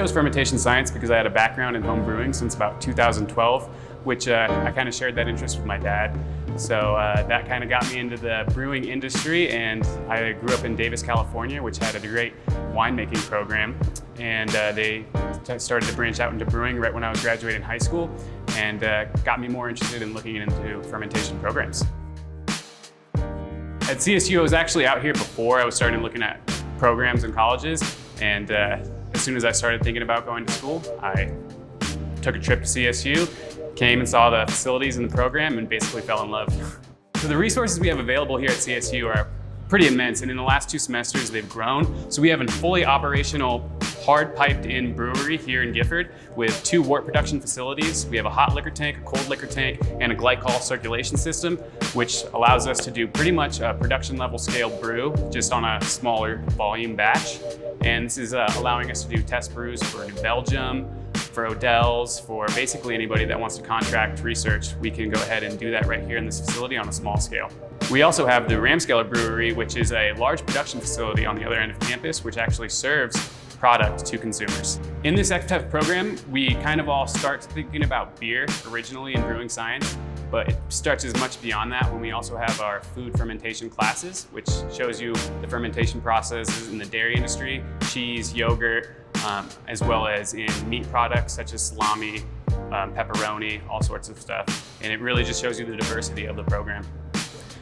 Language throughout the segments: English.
chose fermentation science because I had a background in home brewing since about 2012, which I kind of shared that interest with my dad. So that kind of got me into the brewing industry, and I grew up in Davis, California, which had a great winemaking program. And they started to branch out into brewing right when I was graduating high school, and got me more interested in looking into fermentation programs. At CSU, I was actually out here before I was starting looking at programs in colleges, and as soon as I started thinking about going to school, I took a trip to CSU, came and saw the facilities in the program, and basically fell in love. So the resources we have available here at CSU are pretty immense, and in the last 2 semesters they've grown. So we have a fully operational, hard piped in brewery here in Gifford with 2 wort production facilities. We have a hot liquor tank, a cold liquor tank, and a glycol circulation system, which allows us to do pretty much a production level scale brew just on a smaller volume batch. And this is allowing us to do test brews for New Belgium, for Odell's, for basically anybody that wants to contract research. We can go ahead and do that right here in this facility on a small scale. We also have the Ramscaler Brewery, which is a large production facility on the other end of campus, which actually serves product to consumers. In this XTEF program, we kind of all start thinking about beer originally in brewing science, but it starts as much beyond that when we also have our food fermentation classes, which shows you the fermentation processes in the dairy industry, cheese, yogurt, as well as in meat products such as salami, pepperoni, all sorts of stuff. And it really just shows you the diversity of the program.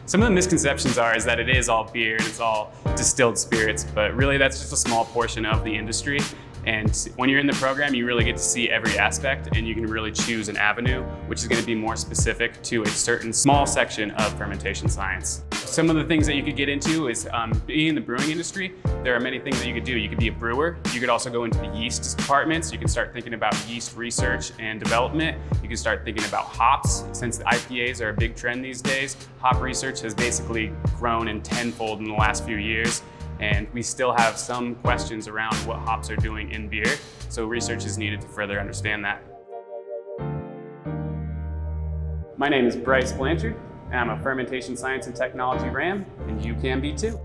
Some of the misconceptions is that it is all beer and it's all distilled spirits, but really that's just a small portion of the industry. And when you're in the program, you really get to see every aspect, and you can really choose an avenue, which is going to be more specific to a certain small section of fermentation science. Some of the things that you could get into is being in the brewing industry. There are many things that you could do. You could be a brewer. You could also go into the yeast departments. You can start thinking about yeast research and development. You can start thinking about hops. Since the IPAs are a big trend these days, hop research has basically grown in tenfold in the last few years. And we still have some questions around what hops are doing in beer. So research is needed to further understand that. My name is Bryce Blanchard, and I'm a fermentation science and technology RAM, and you can be too.